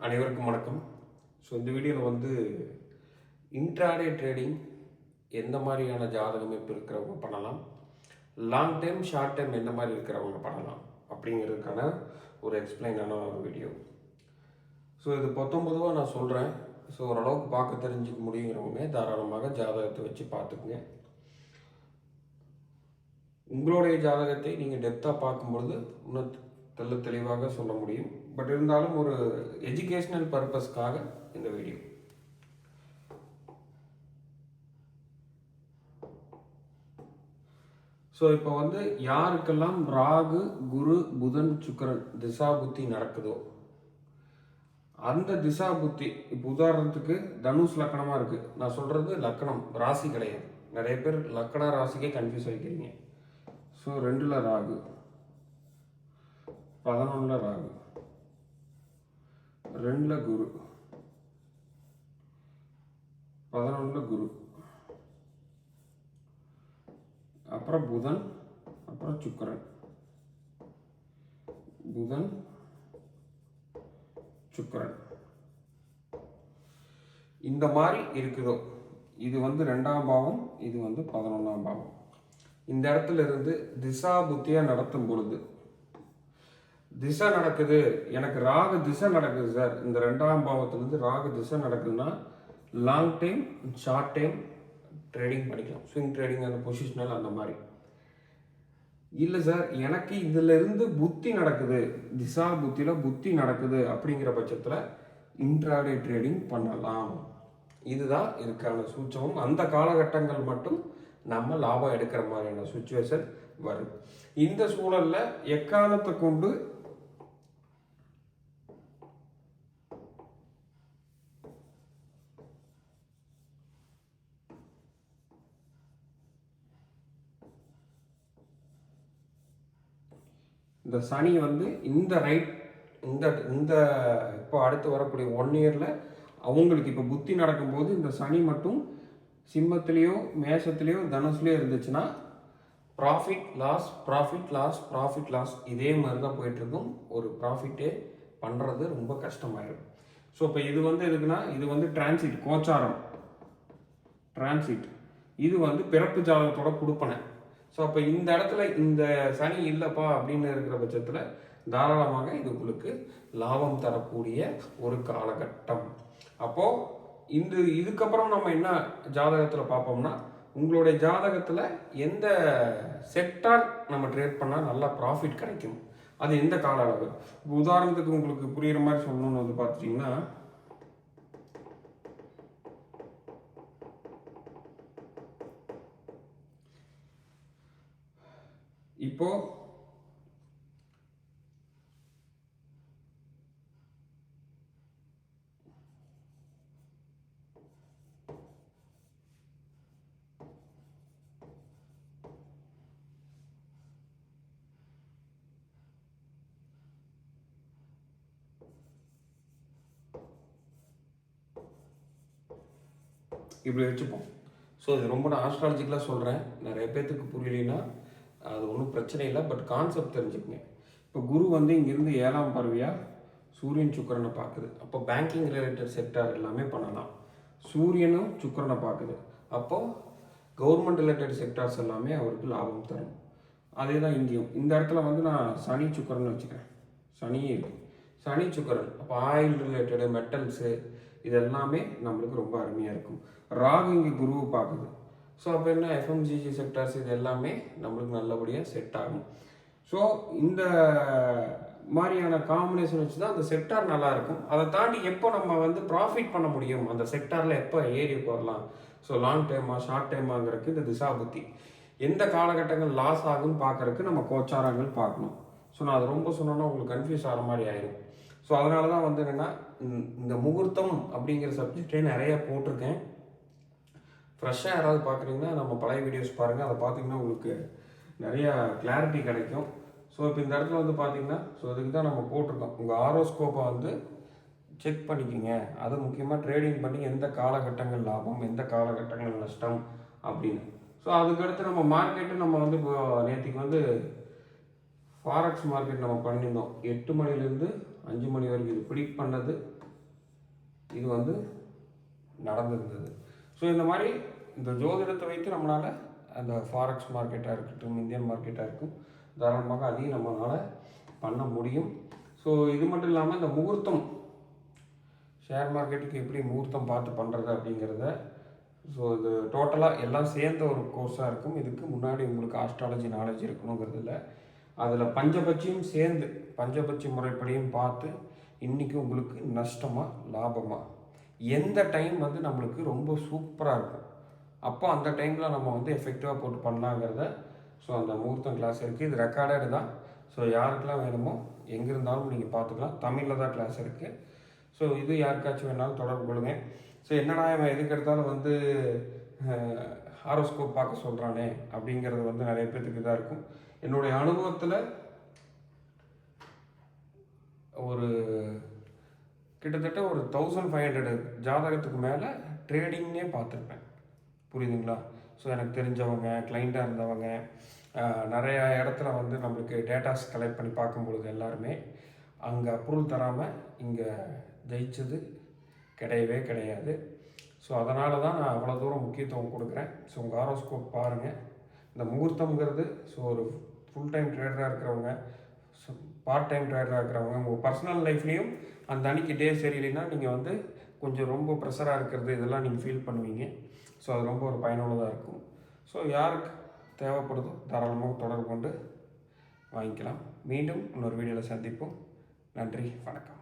அனைவருக்கும் வணக்கம். ஸோ இந்த வீடியோவில் வந்து இன்ட்ராடே ட்ரேடிங் எந்த மாதிரியான ஜாதக அமைப்பு இருக்கிறவங்க பண்ணலாம், லாங் டைம் ஷார்ட் டைம் எந்த மாதிரி இருக்கிறவங்க பண்ணலாம் அப்படிங்கிறதுக்கான ஒரு எக்ஸ்பிளைனான ஒரு வீடியோ. ஸோ இது பொதுவாக நான் சொல்கிறேன். ஸோ ஓரளவுக்கு பார்க்க தெரிஞ்சுக்க முடியுங்கிறவங்க தாராளமாக ஜாதகத்தை வச்சு பார்த்துக்குங்க. உங்களுடைய ஜாதகத்தை நீங்கள் டெப்த்தாக பார்க்கும்பொழுது இன்னும் தெளிவாக சொல்ல முடியும். பட் இருந்தாலும் ஒரு எஜுகேஷனல் பர்பஸ்க்காக இந்த வீடியோ. ஸோ இப்போ வந்து யாருக்கெல்லாம் ராகு, குரு, புதன், சுக்கிரன் திசா புத்தி நடக்குதோ அந்த திசா புத்தி, இப்போ உதாரணத்துக்கு தனுஷ் லக்கணமாக இருக்குது. நான் சொல்கிறது லக்கணம், ராசி கிடையாது. நிறைய பேர் லக்கண ராசிக்கே கன்ஃபியூஸ் ஆகிக்கிறீங்க. ஸோ 2ல் ராகு, 11ல் ராகு, 2ல் குரு, 11ல் குரு, அப்புறம் புதன், அப்புறம் சுக்கிரன். புதன், சுக்கிரன் இந்த மாதிரி இருக்குதோ, இது வந்து 2ஆம் பாவம், இது வந்து 11ஆம் பாவம். இந்த இடத்துல இருந்து திசா புத்தியா நடத்தும் பொழுது, திசை நடக்குது, எனக்கு ராகு திசை நடக்குது சார், இந்த 2ஆம் பாவத்திலிருந்து ராகு திசை நடக்குதுன்னா long time short time trading பண்ணிக்கலாம். ஸ்விங் ட்ரேடிங், அந்த பொசிஷனல் அந்த மாதிரி. இல்லை சார் எனக்கு இதுல இருந்து புத்தி நடக்குது, திசா புத்தியில் புத்தி நடக்குது அப்படிங்கிற பட்சத்தில் இன்ட்ராடே ட்ரேடிங் பண்ணலாம். இதுதான் இதுக்கான சூட்சமம். அந்த காலகட்டங்கள் மட்டும் நம்ம லாபம் எடுக்கிற மாதிரியான சுச்சுவேஷன் வரும். இந்த சூழல்ல எக்காலத்தை கொண்டு இந்த சனி வந்து இந்த இப்போ அடுத்து வரக்கூடிய 1 இயரில் அவங்களுக்கு இப்போ புத்தி நடக்கும்போது இந்த சனி மட்டும் சிம்மத்திலேயோ மேஷத்திலேயோ தனுசுலேயோ இருந்துச்சுன்னா profit loss profit loss profit loss இதே மாதிரி தான் போயிட்டுருக்கும். ஒரு ப்ராஃபிட்டே பண்ணுறது ரொம்ப கஷ்டமாயிடும். ஸோ இப்போ இது வந்து எதுக்குன்னா, இது வந்து டிரான்சிட், கோச்சாரம் டிரான்சிட். இது வந்து பிறப்பு ஜாதகத்தோட கொடுப்பனை. ஸோ அப்போ இந்த இடத்துல இந்த சனி இல்லைப்பா அப்படின்னு இருக்கிற பட்சத்தில் தாராளமாக இது உங்களுக்கு லாபம் தரக்கூடிய ஒரு காலகட்டம். அப்போது இதுக்கப்புறம் நம்ம என்ன ஜாதகத்தில் பார்ப்போம்னா, உங்களுடைய ஜாதகத்தில் எந்த செக்டார் நம்ம ட்ரேட் பண்ணால் நல்லா ப்ராஃபிட் கிடைக்கும், அது எந்த கால அளவு. உதாரணத்துக்கு உங்களுக்கு புரியுற மாதிரி சொல்லணும்னு வந்து பார்த்துட்டிங்கன்னா, இப்போ இப்படி வச்சுப்போம். ஸோ இது ரொம்ப நான் ஆஸ்ட்ராலஜிக்கலாக சொல்கிறேன். நிறைய பேர்த்துக்கு புரியலைன்னா அது ஒன்றும் பிரச்சனை இல்லை. பட் கான்செப்ட் தெரிஞ்சுக்கங்க. இப்போ குரு வந்து இங்கேருந்து 7ஆம் பார்வையாக சூரியன் சுக்கிரனை பார்க்குது. அப்போ பேங்கிங் ரிலேட்டட் செக்டார் எல்லாமே பண்ணலாம். சூரியனும் சுக்கிரனை பார்க்குது. அப்போது கவர்மெண்ட் ரிலேட்டட் செக்டார்ஸ் எல்லாமே அவருக்கு லாபம் தரும். அதே தான் இங்கேயும். இந்த இடத்துல வந்து நான் சனி சுக்கிரன் வச்சுக்கிறேன். சனியே இருக்குது, சனி சுக்கிரன். அப்போ ஆயில் ரிலேட்டடு மெட்டல்ஸு இது எல்லாமே நம்மளுக்கு ரொம்ப அருமையாக இருக்கும். ராகு இங்கே குருவை பார்க்குது. ஸோ அப்போ என்ன, எஃப்எம்ஜிஜி செக்டார்ஸ் இது எல்லாமே நம்மளுக்கு நல்லபடியாக செட் ஆகும். ஸோ இந்த மாதிரியான காம்பினேஷன் வச்சு தான் அந்த செக்டார் நல்லா இருக்கும். அதை தாண்டி எப்போ நம்ம வந்து ப்ராஃபிட் பண்ண முடியும், அந்த செக்டாரில் எப்போ ஏறி போடலாம், ஸோ லாங் டைமா ஷார்ட் டைமாங்கிறதுக்கு இந்த திசா புத்தி எந்த காலகட்டங்கள் லாஸ் ஆகுன்னு பார்க்கறதுக்கு நம்ம கோச்சாரங்கள் பார்க்கணும். ஸோ நான் அது ரொம்ப சொன்னோன்னா உங்களுக்கு கன்ஃபியூஸ் ஆகிற மாதிரி ஆயிடும். ஸோ அதனால தான் வந்து என்னென்னா, இந்த முகூர்த்தம் அப்படிங்கிற சப்ஜெக்டே நிறையா போட்டிருக்கேன். ஃப்ரெஷ்ஷாக யாராவது பார்க்குறீங்கன்னா நம்ம பழைய வீடியோஸ் பாருங்கள். அதை பார்த்தீங்கன்னா உங்களுக்கு நிறையா கிளாரிட்டி கிடைக்கும். ஸோ இப்போ இந்த இடத்துல வந்து பார்த்தீங்கன்னா, ஸோ அதுக்கு தான் நம்ம போட்டிருக்கோம். உங்கள் ஆரோஸ்கோப்பை வந்து செக் பண்ணிக்கோங்க. அது முக்கியமாக ட்ரேடிங் பண்ணி எந்த காலகட்டங்கள் லாபம், எந்த காலகட்டங்கள் நஷ்டம் அப்படின்னு. ஸோ அதுக்கடுத்து நம்ம மார்க்கெட்டு நம்ம வந்து இப்போ நேற்றுக்கு வந்து ஃபாரெக்ஸ் மார்க்கெட் நம்ம பண்ணியிருந்தோம். 8 மணிலேருந்து 5 மணி வரைக்கும் இது ப்ரிடிக்ட் பண்ணது இது வந்து நடந்திருந்தது. ஸோ இந்த மாதிரி இந்த ஜோதிடத்தை வைத்து நம்மளால் அந்த ஃபாரெக்ஸ் மார்க்கெட்டாக இருக்கட்டும், இந்தியன் மார்க்கெட்டாக இருக்கும், தாராளமாக அதையும் நம்மளால் பண்ண முடியும். ஸோ இது மட்டும் இல்லாமல் இந்த முகூர்த்தம், ஷேர் மார்க்கெட்டுக்கு எப்படி முகூர்த்தம் பார்த்து பண்ணுறது அப்படிங்கிறத, ஸோ இது டோட்டலாக எல்லாம் சேர்ந்த ஒரு கோர்ஸாக இருக்கும். இதுக்கு முன்னாடி உங்களுக்கு ஆஸ்ட்ராலஜி நாலேஜ் இருக்கணுங்கிறது இல்லை. அதில் பஞ்சபட்சியும் சேர்ந்து பஞ்சபட்சி முறைப்படியும் பார்த்து இன்றைக்கி உங்களுக்கு நஷ்டமாக லாபமாக எந்த டைம் வந்து நம்மளுக்கு ரொம்ப சூப்பராக இருக்கும், அப்போ அந்த டைமில் நம்ம வந்து எஃபெக்டிவாக போட்டு பண்ணலாங்கிறத, ஸோ அந்த முகூர்த்தம் கிளாஸ் இருக்குது. இது ரெக்கார்டடு தான். ஸோ யாருக்கெல்லாம் வேணுமோ எங்கே இருந்தாலும் நீங்கள் பார்த்துக்கலாம். தமிழில் தான் கிளாஸ் இருக்குது. ஸோ இது யாருக்காச்சும் வேணாலும் தொடர்பு கொள்ளுங்க. ஸோ என்னடா இவன் எதுக்கு எடுத்தாலும் வந்து ஹாரோஸ்கோப் பார்க்க சொல்கிறானே அப்படிங்கிறது வந்து நிறைய பேர்த்துக்கு இதாக இருக்கும். என்னுடைய அனுபவத்தில் ஒரு கிட்டத்தட்ட ஒரு 1500 ஜாதகத்துக்கு மேலே ட்ரேடிங்னே பார்த்துருப்பேன். புரியுதுங்களா? ஸோ எனக்கு தெரிஞ்சவங்க, கிளைண்ட்டாக இருந்தவங்க, நிறையா இடத்துல வந்து நம்மளுக்கு டேட்டாஸ் கலெக்ட் பண்ணி பார்க்கும்பொழுது எல்லாருமே அங்கே அப்ரூவல் தராமல் இங்கே ஜெயிச்சது கிடையவே கிடையாது. ஸோ அதனால தான் நான் அவ்வளோ தூரம் முக்கியத்துவம் கொடுக்குறேன். ஸோ உங்கள் ஹாரோஸ்கோப் பாருங்கள். இந்த முகூர்த்தம்ங்கிறது ஸோ ஒரு ஃபுல் டைம் ட்ரேடராக இருக்கிறவங்க, ஸோ பார்ட் டைம் ட்ரேடராக இருக்கிறவங்க, உங்கள் பர்சனல் லைஃப்லேயும் அந்த அன்றைக்கி டே சரியில்லைன்னா நீங்கள் வந்து கொஞ்சம் ரொம்ப ப்ரெஷராக இருக்கிறது இதெல்லாம் நீங்கள் ஃபீல் பண்ணுவீங்க. ஸோ அது ரொம்ப ஒரு பயனுள்ளதாக இருக்கும். ஸோ யாருக்கு தேவைப்படுதோ தாராளமாக தொடர்பு கொண்டு வாங்கிக்கலாம். மீண்டும் இன்னொரு வீடியோவில் சந்திப்போம். நன்றி, வணக்கம்.